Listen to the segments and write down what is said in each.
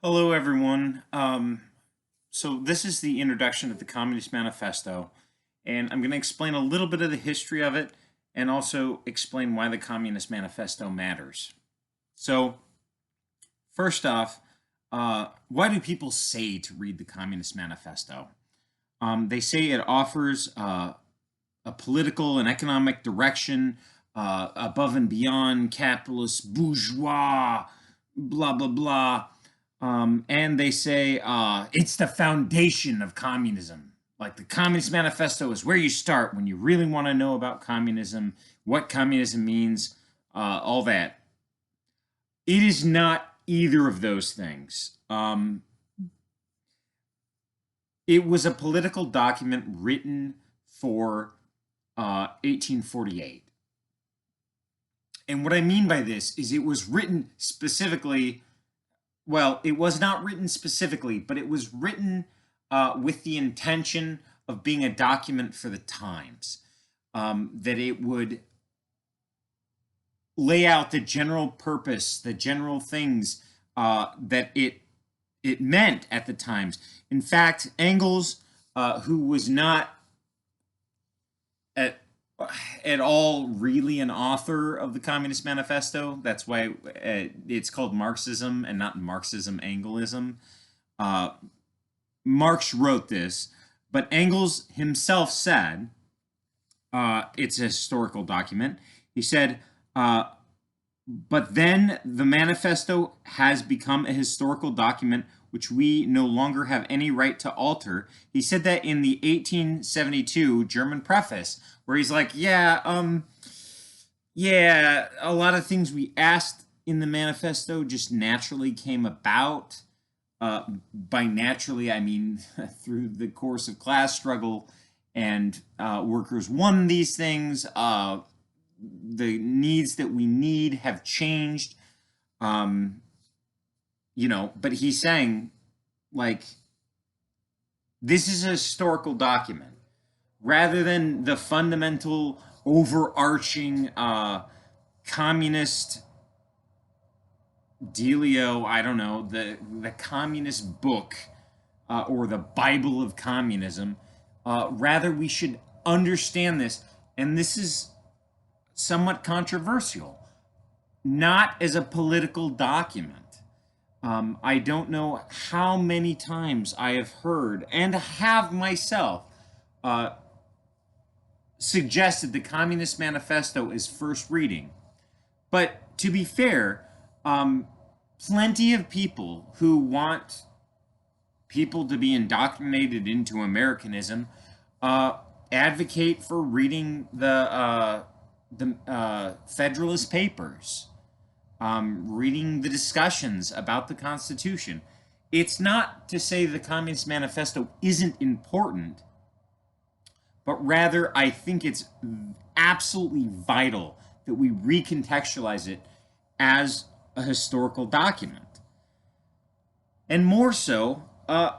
Hello, everyone. So this is the introduction to the Communist Manifesto, and I'm going to explain a little bit of the history of it and also explain why the Communist Manifesto matters. So, first off, why do people say to read the Communist Manifesto? They say it offers a political and economic direction above and beyond capitalist bourgeois, blah, blah, blah. And they say it's the foundation of communism. Like the Communist Manifesto is where you start when you really want to know about communism, what communism means, all that. It is not either of those things. It was a political document written for 1848. And what I mean by this is it was written specifically. Well, it was not written specifically, but it was written with the intention of being a document for the times, that it would lay out the general purpose, the general things that it meant at the times. In fact, Engels, who was not at all really an author of the Communist Manifesto. That's why it's called Marxism and not Marxism-Engelism. Marx wrote this, but Engels himself said, it's a historical document. He said, but then the manifesto has become a historical document which we no longer have any right to alter. He said that in the 1872 German preface, where he's like, yeah, a lot of things we asked in the manifesto just naturally came about. By naturally, I mean through the course of class struggle, and workers won these things. The needs that we need have changed. But he's saying, like, this is a historical document rather than the fundamental overarching communist dealio, I don't know, the communist book or the Bible of communism. Rather, we should understand this, and this is somewhat controversial, not as a political document. I don't know how many times I have heard and have myself suggested the Communist Manifesto is first reading. But to be fair, plenty of people who want people to be indoctrinated into Americanism advocate for reading the Federalist Papers, reading the discussions about the Constitution. It's not to say the Communist Manifesto isn't important, but rather I think it's absolutely vital that we recontextualize it as a historical document. And more so,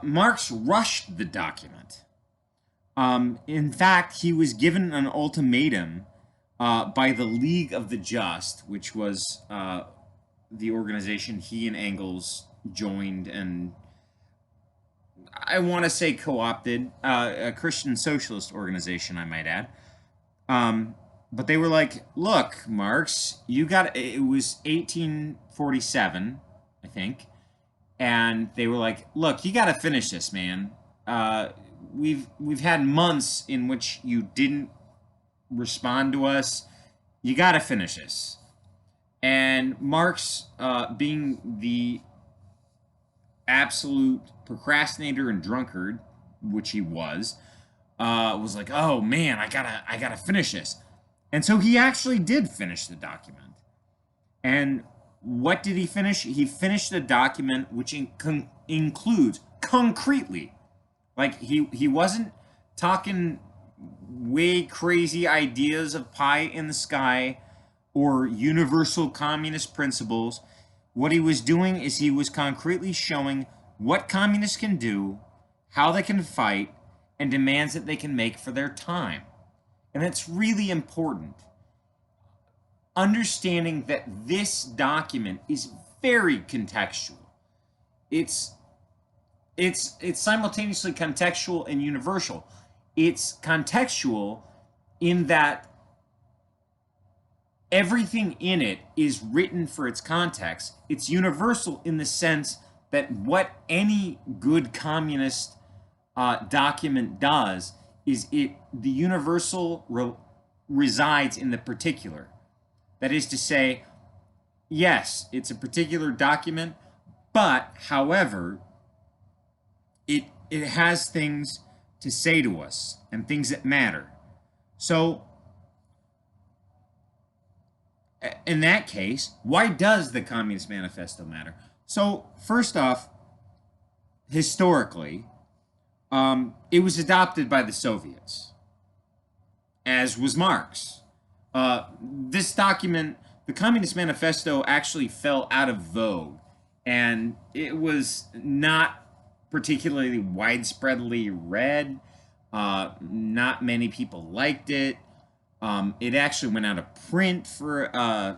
Marx rushed the document. In fact, he was given an ultimatum by the League of the Just, which was the organization he and Engels joined and, I want to say, co-opted, a Christian socialist organization, I might add. But they were like, look, Marx, you got, it was 1847, I think. And they were like, look, you got to finish this, man. We've had months in which you didn't respond to us. You got to finish this. And Marx, being the absolute procrastinator and drunkard, which he was like, oh man, I gotta finish this. And so he actually did finish the document. And what did he finish? He finished the document, which includes concretely, like he wasn't talking way crazy ideas of pie in the sky or universal communist principles. What he was doing is he was concretely showing what communists can do, how they can fight, and demands that they can make for their time. And it's really important. Understanding that this document is very contextual. it's it's simultaneously contextual and universal. It's contextual in that everything in it is written for its context. It's universal in the sense that what any good communist document does is the universal resides in the particular. That is to say, yes, it's a particular document, but however, it has things to say to us and things that matter. So in that case, why does the Communist Manifesto matter? So first off, historically, it was adopted by the Soviets, as was Marx. This document, the Communist Manifesto, actually fell out of vogue, and it was not particularly widespreadly read. Not many people liked it. It actually went out of print for, I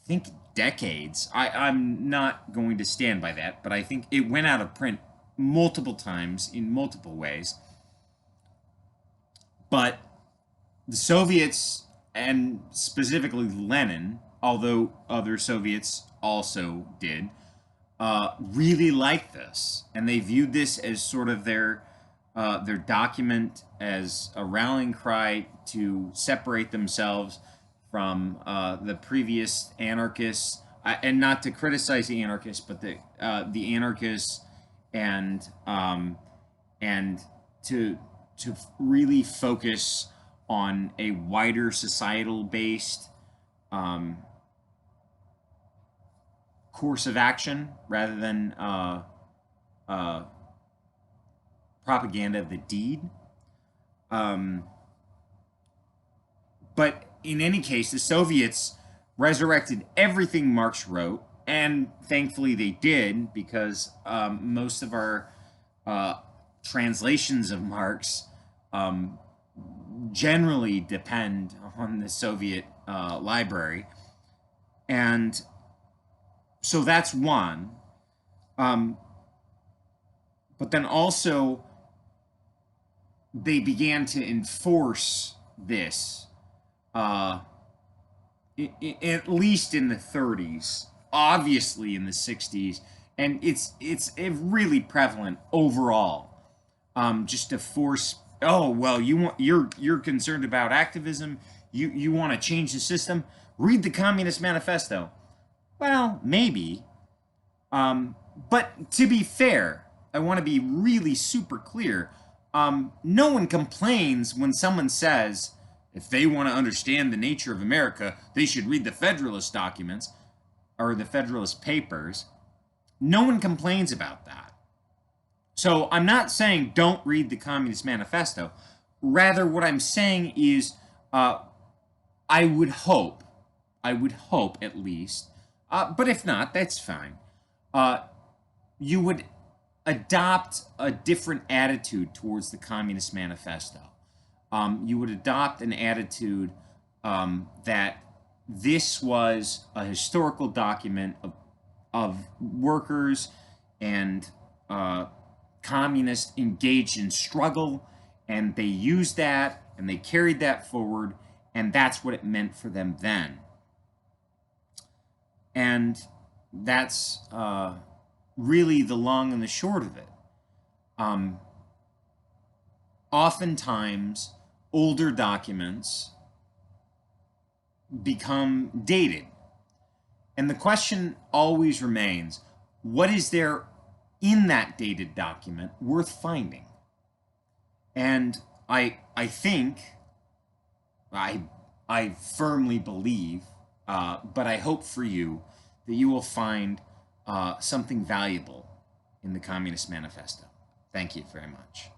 think, decades. I'm not going to stand by that, but I think it went out of print multiple times in multiple ways. But the Soviets, and specifically Lenin, although other Soviets also did, really liked this, and they viewed this as sort of their document as a rallying cry to separate themselves from the previous anarchists, and not to criticize the anarchists, but the anarchists, and to really focus on a wider societal based course of action rather than propaganda of the deed. But in any case, the Soviets resurrected everything Marx wrote, and thankfully they did, because most of our translations of Marx generally depend on the Soviet library. And so that's one. But then also they began to enforce this, at least in the 30s, obviously in the 60s, and it's really prevalent overall. Just to force, oh well, you're concerned about activism, you want to change the system, read the Communist Manifesto. Well, maybe. But to be fair, I want to be really super clear. No one complains when someone says, if they want to understand the nature of America, they should read the Federalist documents or the Federalist Papers. No one complains about that. So I'm not saying don't read the Communist Manifesto. Rather, what I'm saying is I would hope at least, but if not, that's fine, you would adopt a different attitude towards the Communist Manifesto. You would adopt an attitude that this was a historical document of workers and communists engaged in struggle, and they used that and they carried that forward, and that's what it meant for them then. And that's really the long and the short of it. Oftentimes, older documents become dated. And the question always remains, what is there in that dated document worth finding? And I think, I firmly believe, but I hope for you that you will find something valuable in the Communist Manifesto. Thank you very much.